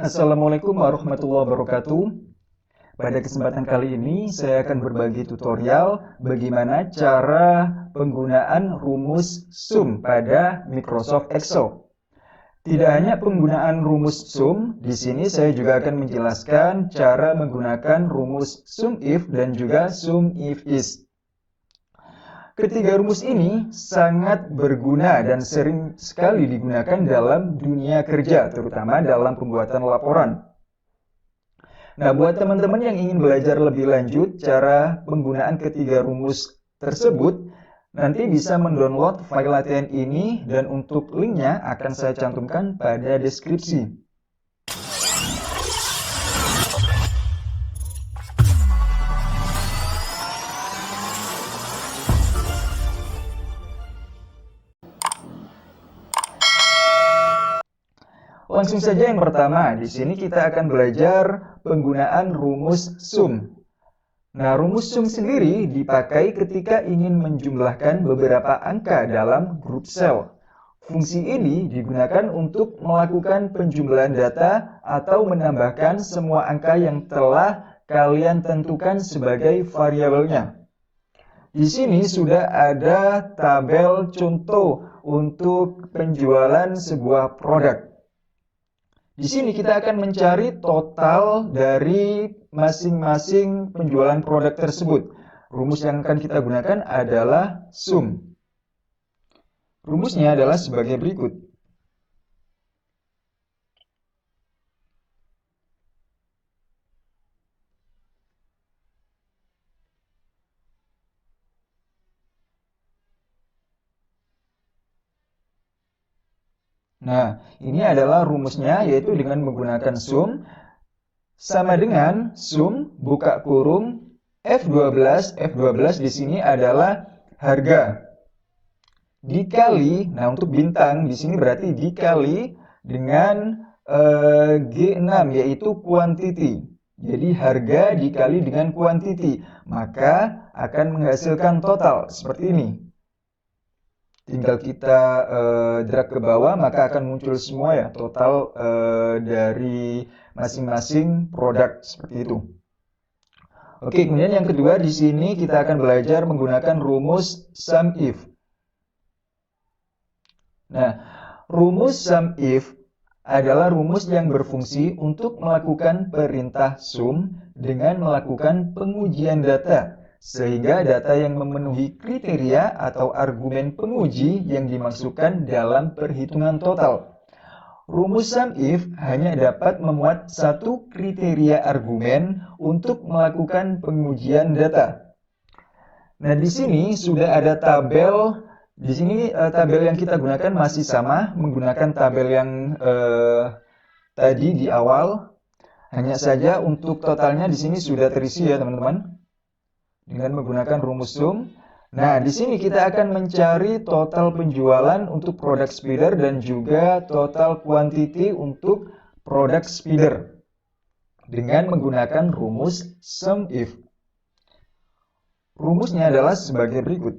Assalamualaikum warahmatullahi wabarakatuh. Pada kesempatan kali ini saya akan berbagi tutorial bagaimana cara penggunaan rumus sum pada Microsoft Excel. Tidak hanya penggunaan rumus sum, di sini saya juga akan menjelaskan cara menggunakan rumus sum if dan juga sum if is. Ketiga rumus ini sangat berguna dan sering sekali digunakan dalam dunia kerja, terutama dalam pembuatan laporan. Nah, buat teman-teman yang ingin belajar lebih lanjut cara penggunaan ketiga rumus tersebut, nanti bisa mendownload file latihan ini dan untuk linknya akan saya cantumkan pada deskripsi. Langsung saja yang pertama, di sini kita akan belajar penggunaan rumus sum. Nah, rumus sum sendiri dipakai ketika ingin menjumlahkan beberapa angka dalam grup sel. Fungsi ini digunakan untuk melakukan penjumlahan data atau menambahkan semua angka yang telah kalian tentukan sebagai variabelnya. Di sini sudah ada tabel contoh untuk penjualan sebuah produk. Di sini kita akan mencari total dari masing-masing penjualan produk tersebut. Rumus yang akan kita gunakan adalah sum. Rumusnya adalah sebagai berikut. Nah, ini adalah rumusnya, yaitu dengan menggunakan sum sama dengan sum buka kurung F12. F12 di sini adalah harga dikali, nah untuk bintang di sini berarti dikali dengan G6 yaitu quantity. Jadi harga dikali dengan quantity, maka akan menghasilkan total seperti ini. Tinggal kita drag ke bawah, maka akan muncul semua ya total dari masing-masing produk seperti itu. Oke, kemudian yang kedua di sini kita akan belajar menggunakan rumus sum if. Nah, rumus sum if adalah rumus yang berfungsi untuk melakukan perintah sum dengan melakukan pengujian data, sehingga data yang memenuhi kriteria atau argumen penguji yang dimasukkan dalam perhitungan total. Rumus sum if hanya dapat memuat satu kriteria argumen untuk melakukan pengujian data. Nah, di sini sudah ada tabel. Di sini tabel yang kita gunakan masih sama, menggunakan tabel yang tadi di awal. Hanya saja untuk totalnya di sini sudah terisi ya teman-teman, dengan menggunakan rumus sum. Nah, di sini kita akan mencari total penjualan untuk produk speeder dan juga total quantity untuk produk speeder dengan menggunakan rumus sum if. Rumusnya adalah sebagai berikut.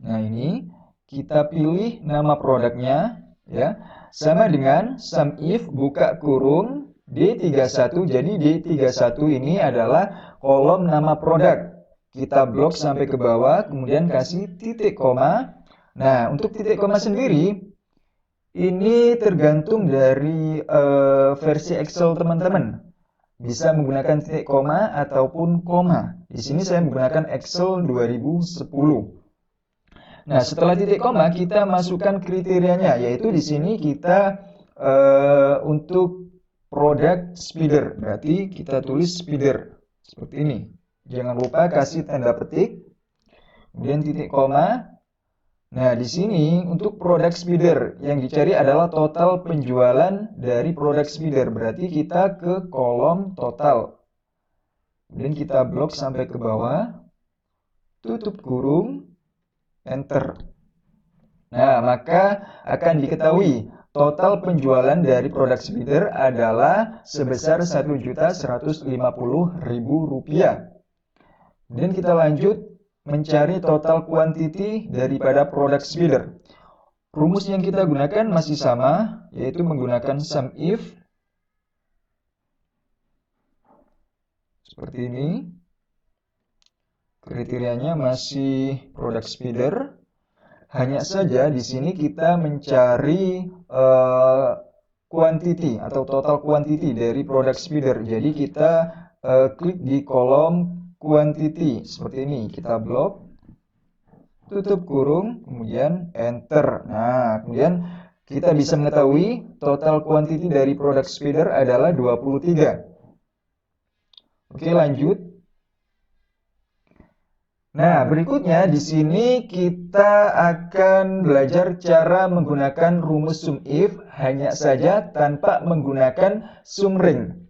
Nah, ini kita pilih nama produknya ya, sama dengan sum if buka kurung D31. Jadi D31 ini adalah kolom nama produk. Kita blok sampai ke bawah, kemudian kasih titik koma. Nah, untuk titik koma sendiri ini tergantung dari versi Excel teman-teman. Bisa menggunakan titik koma ataupun koma. Di sini saya menggunakan Excel 2010. Nah, setelah titik koma kita masukkan kriterianya, yaitu di sini kita untuk produk speeder, berarti kita tulis speeder seperti ini. Jangan lupa kasih tanda petik, kemudian titik koma. Nah, di sini untuk produk speeder yang dicari adalah total penjualan dari produk speeder, berarti kita ke kolom total. Kemudian kita blok sampai ke bawah, tutup kurung, enter. Nah, maka akan diketahui total penjualan dari produk speeder adalah sebesar Rp1.150.000. Kemudian kita lanjut mencari total quantity daripada product speeder. Rumus yang kita gunakan masih sama, yaitu menggunakan sum if. Seperti ini. Kriterianya masih product speeder. Hanya saja di sini kita mencari quantity atau total quantity dari product speeder. Jadi kita klik di kolom quantity seperti ini. Kita blok, tutup kurung, kemudian enter. Nah, kemudian kita bisa mengetahui total quantity dari product speeder adalah 23. Oke, lanjut. Nah, berikutnya di sini kita akan belajar cara menggunakan rumus sum if hanya saja tanpa menggunakan sum ring.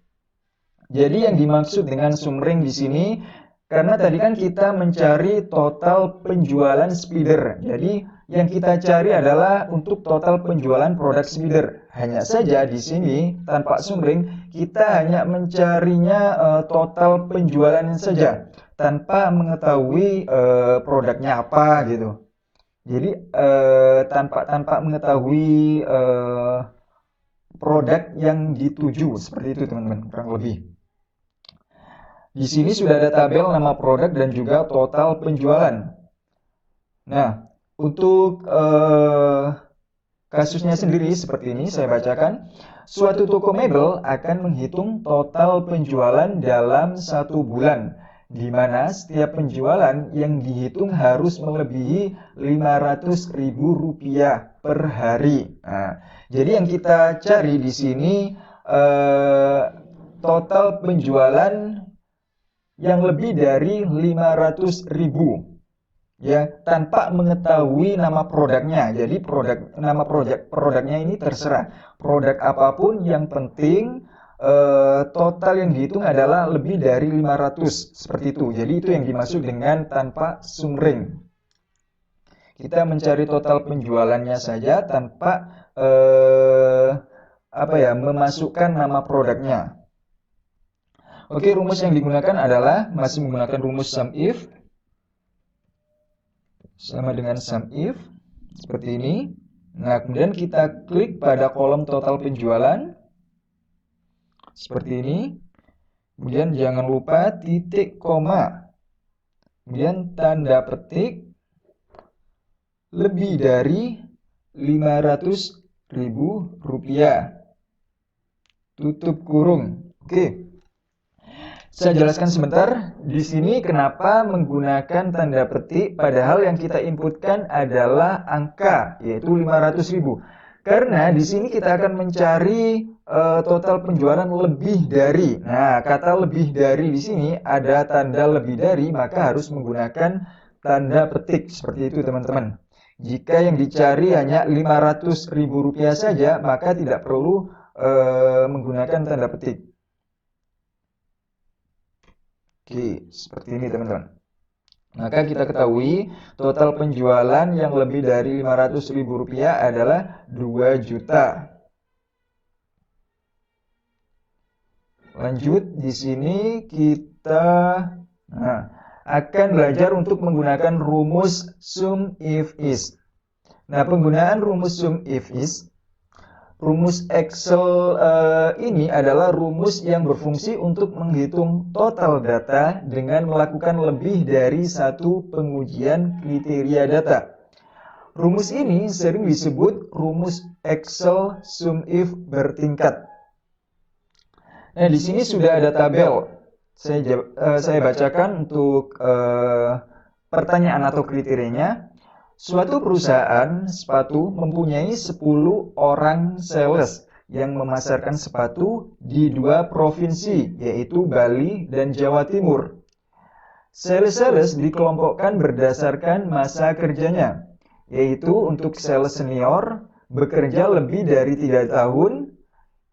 Jadi yang dimaksud dengan sum ring di sini, karena tadi kan kita mencari total penjualan speeder. Jadi yang kita cari adalah untuk total penjualan produk speeder. Hanya saja di sini tanpa sum ring kita hanya mencarinya total penjualannya saja, tanpa mengetahui produknya apa gitu. Jadi tanpa mengetahui produk yang dituju, seperti itu teman-teman, kurang lebih. Di sini sudah ada tabel nama produk dan juga total penjualan. Nah, untuk kasusnya sendiri seperti ini saya bacakan. Suatu toko mebel akan menghitung total penjualan dalam 1 bulan, di mana setiap penjualan yang dihitung harus melebihi Rp500.000 per hari. Nah, jadi yang kita cari di sini total penjualan yang lebih dari 500.000. Ya, tanpa mengetahui nama produknya. Jadi nama produknya ini terserah. Produk apapun yang penting total yang dihitung adalah lebih dari 500, seperti itu. Jadi itu yang dimaksud dengan tanpa sum ring. Kita mencari total penjualannya saja tanpa memasukkan nama produknya. Oke, rumus yang digunakan adalah masih menggunakan rumus sum if. Sama dengan sum if seperti ini. Nah, kemudian kita klik pada kolom total penjualan seperti ini. Kemudian jangan lupa titik koma, kemudian tanda petik lebih dari Rp500.000, tutup kurung. Oke. Saya jelaskan sebentar di sini kenapa menggunakan tanda petik padahal yang kita inputkan adalah angka, yaitu 500.000. Karena di sini kita akan mencari total penjualan lebih dari. Nah, kata lebih dari di sini ada tanda lebih dari, maka harus menggunakan tanda petik seperti itu, teman-teman. Jika yang dicari hanya Rp500.000 saja, maka tidak perlu menggunakan tanda petik. Oke, seperti ini teman-teman. Maka kita ketahui total penjualan yang lebih dari Rp500.000 adalah 2 juta. Lanjut, di sini kita akan belajar untuk menggunakan rumus sum if is. Nah, penggunaan rumus sum if is, rumus Excel ini adalah rumus yang berfungsi untuk menghitung total data dengan melakukan lebih dari satu pengujian kriteria data. Rumus ini sering disebut rumus Excel sum if bertingkat. Nah, di sini sudah ada tabel. Saya bacakan untuk pertanyaan atau kriterianya. Suatu perusahaan sepatu mempunyai 10 orang sales yang memasarkan sepatu di 2 provinsi, yaitu Bali dan Jawa Timur. Sales dikelompokkan berdasarkan masa kerjanya, yaitu untuk sales senior bekerja lebih dari 3 tahun,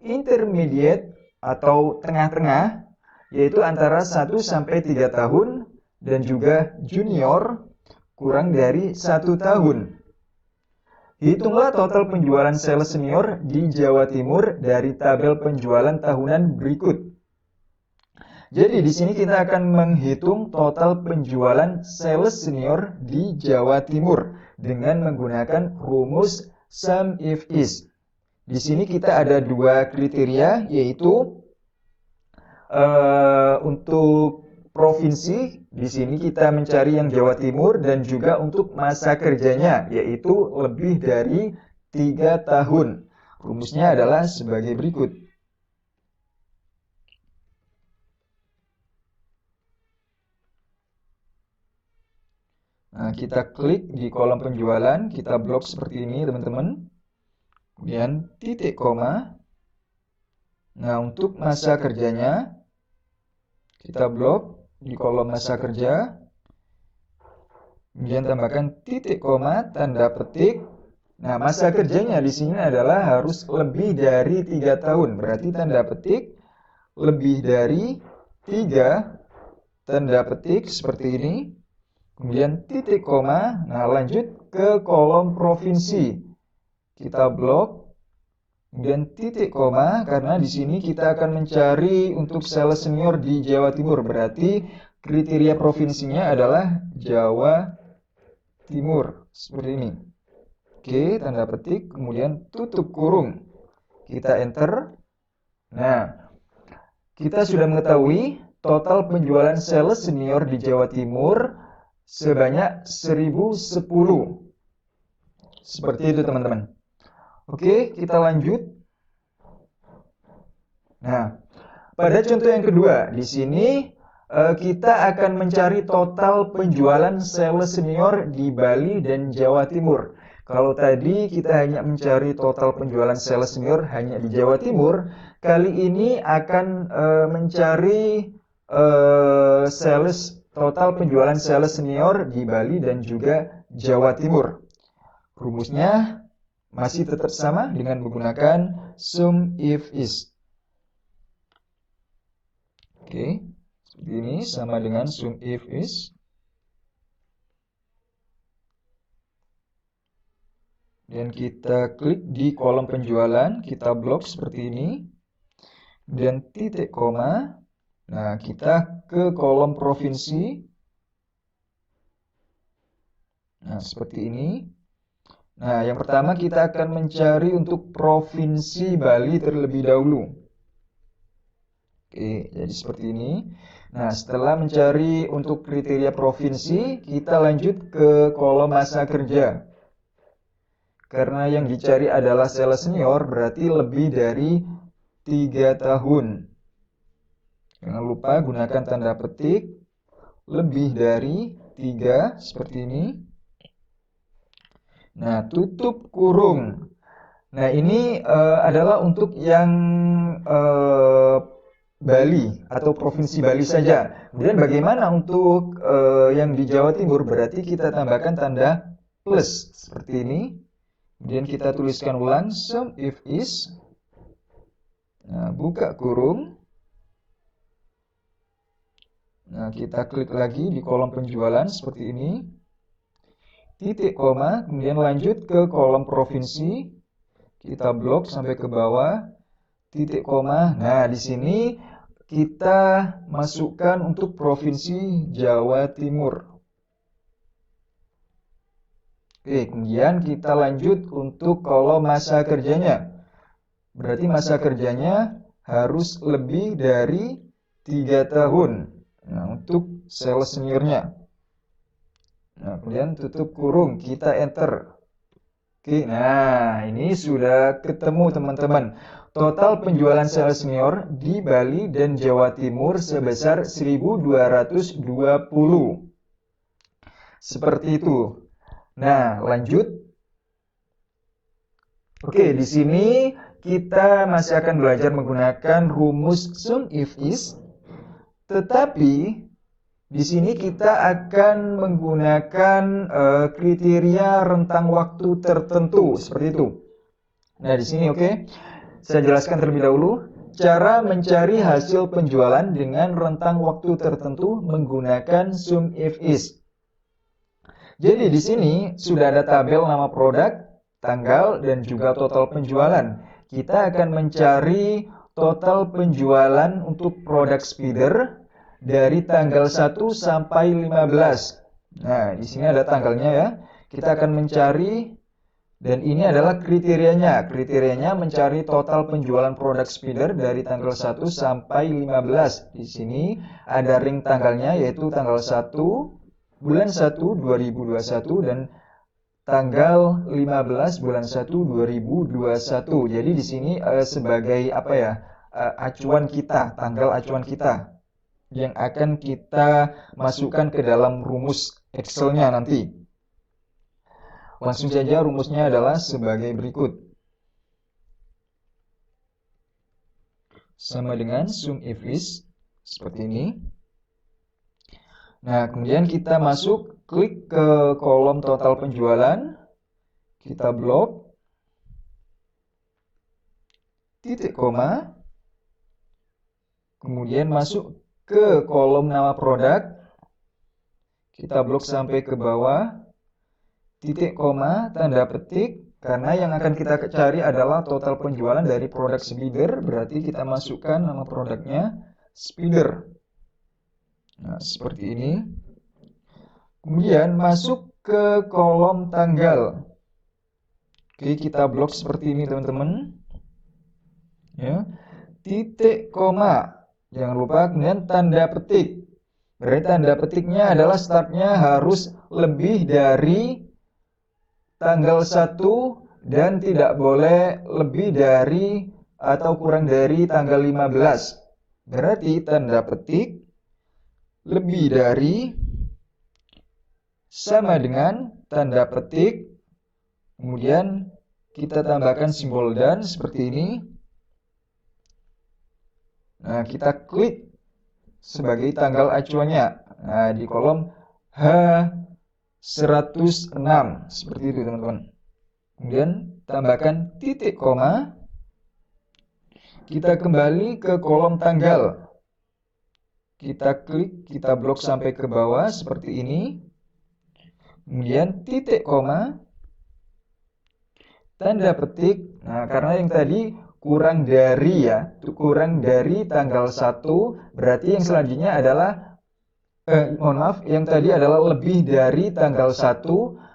intermediate atau tengah-tengah, yaitu antara 1 sampai 3 tahun, dan juga junior kurang dari 1 tahun. Hitunglah total penjualan sales senior di Jawa Timur dari tabel penjualan tahunan berikut. Jadi di sini kita akan menghitung total penjualan sales senior di Jawa Timur dengan menggunakan rumus sum if is. Di sini kita ada dua kriteria, yaitu untuk provinsi, di sini kita mencari yang Jawa Timur, dan juga untuk masa kerjanya, yaitu lebih dari 3 tahun. Rumusnya adalah sebagai berikut. Nah, kita klik di kolom penjualan, kita blok seperti ini, teman-teman. Kemudian titik koma. Nah, untuk masa kerjanya, kita blok di kolom masa kerja. Kemudian tambahkan titik koma, tanda petik. Nah, masa kerjanya di sini adalah harus lebih dari 3 tahun. Berarti tanda petik lebih dari 3, tanda petik seperti ini. Kemudian titik koma. Nah, lanjut ke kolom provinsi. Kita blok. Kemudian titik koma, karena di sini kita akan mencari untuk sales senior di Jawa Timur. Berarti kriteria provinsinya adalah Jawa Timur. Seperti ini. Oke, tanda petik. Kemudian tutup kurung. Kita enter. Nah, kita sudah mengetahui total penjualan sales senior di Jawa Timur sebanyak 1010. Seperti itu, teman-teman. Oke, kita lanjut. Nah, pada contoh yang kedua, di sini kita akan mencari total penjualan sales senior di Bali dan Jawa Timur. Kalau tadi kita hanya mencari total penjualan sales senior hanya di Jawa Timur, kali ini akan mencari total penjualan sales senior di Bali dan juga Jawa Timur. Rumusnya masih tetap sama dengan menggunakan sum if is. Oke, seperti ini sama dengan sum if is. Dan kita klik di kolom penjualan, kita blok seperti ini. Dan titik koma. Nah, kita ke kolom provinsi. Nah, seperti ini. Nah, yang pertama kita akan mencari untuk provinsi Bali terlebih dahulu. Oke, jadi seperti ini. Nah, setelah mencari untuk kriteria provinsi, kita lanjut ke kolom masa kerja. Karena yang dicari adalah sales senior, berarti lebih dari 3 tahun. Jangan lupa gunakan tanda petik lebih dari 3, seperti ini. Nah, tutup kurung. Nah, ini adalah untuk yang Bali atau provinsi Bali saja. Kemudian bagaimana untuk yang di Jawa Timur? Berarti kita tambahkan tanda plus seperti ini. Kemudian kita tuliskan ulang sum if is. Nah, buka kurung. Nah, kita klik lagi di kolom penjualan seperti ini. Titik koma, kemudian lanjut ke kolom provinsi. Kita blok sampai ke bawah. Titik koma. Nah, di sini kita masukkan untuk provinsi Jawa Timur. Oke, kemudian kita lanjut untuk kolom masa kerjanya. Berarti masa kerjanya harus lebih dari 3 tahun. Nah, untuk sales seniornya. Nah, kemudian tutup kurung, kita enter. Oke, nah ini sudah ketemu teman-teman. Total penjualan sales senior di Bali dan Jawa Timur sebesar 1220. Seperti itu. Nah, lanjut. Oke, di sini kita masih akan belajar menggunakan rumus sum if is. Tetapi di sini kita akan menggunakan kriteria rentang waktu tertentu seperti itu. Nah, di sini oke. Saya jelaskan terlebih dahulu cara mencari hasil penjualan dengan rentang waktu tertentu menggunakan sum if is. Jadi di sini sudah ada tabel nama produk, tanggal dan juga total penjualan. Kita akan mencari total penjualan untuk produk Spider dari tanggal 1 sampai 15. Nah, di sini ada tanggalnya ya. Kita akan mencari, dan ini adalah kriterianya. Kriterianya mencari total penjualan produk Spider dari tanggal 1 sampai 15. Di sini ada ring tanggalnya, yaitu tanggal 1 bulan 1 2021 dan tanggal 15 bulan 1 2021. Jadi di sini sebagai apa ya? Acuan kita, tanggal acuan kita yang akan kita masukkan ke dalam rumus Excel-nya nanti. Langsung saja rumusnya adalah sebagai berikut. Sama dengan sum if is seperti ini. Nah, kemudian kita masuk, klik ke kolom total penjualan. Kita blok. Titik koma. Kemudian masuk ke kolom nama produk. Kita blok sampai ke bawah. Titik koma, tanda petik, karena yang akan kita cari adalah total penjualan dari produk Spider, berarti kita masukkan nama produknya Spider. Nah, seperti ini. Kemudian masuk ke kolom tanggal. Oke, kita blok seperti ini teman-teman. Ya. Titik koma. Jangan lupa, kemudian tanda petik. Berarti tanda petiknya adalah startnya harus lebih dari tanggal 1 dan tidak boleh lebih dari atau kurang dari tanggal 15. Berarti tanda petik lebih dari sama dengan tanda petik. Kemudian kita tambahkan simbol dan seperti ini. Nah, kita klik sebagai tanggal acuannya. Nah, di kolom H106 seperti itu teman-teman. Kemudian tambahkan titik koma. Kita kembali ke kolom tanggal. Kita klik, kita blok sampai ke bawah seperti ini. Kemudian titik koma. Tanda petik. Nah, karena yang tadi kurang dari ya, kurang dari tanggal 1, berarti yang selanjutnya adalah yang tadi adalah lebih dari tanggal 1,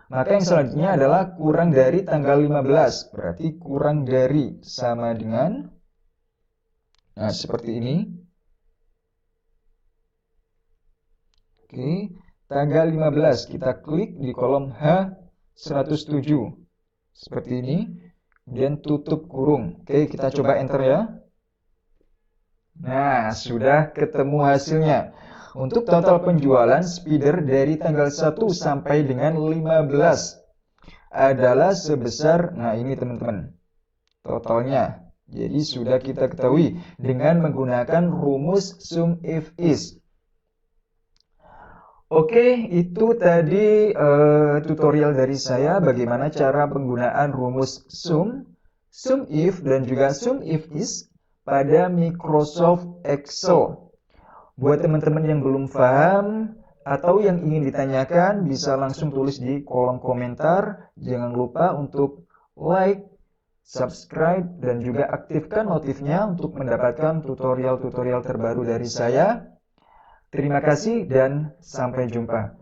maka yang selanjutnya adalah kurang dari tanggal 15. Berarti kurang dari sama dengan, nah seperti ini. Oke, tanggal 15 kita klik di kolom H107. Seperti ini. Kemudian tutup kurung. Oke, kita coba enter ya. Nah, sudah ketemu hasilnya. Untuk total penjualan Spider dari tanggal 1 sampai dengan 15 adalah sebesar, nah ini teman-teman, totalnya. Jadi sudah kita ketahui dengan menggunakan rumus sum if is. Oke, itu tadi tutorial dari saya bagaimana cara penggunaan rumus sum if, dan juga sum if is pada Microsoft Excel. Buat teman-teman yang belum paham atau yang ingin ditanyakan, bisa langsung tulis di kolom komentar. Jangan lupa untuk like, subscribe, dan juga aktifkan notifnya untuk mendapatkan tutorial-tutorial terbaru dari saya. Terima kasih dan sampai jumpa.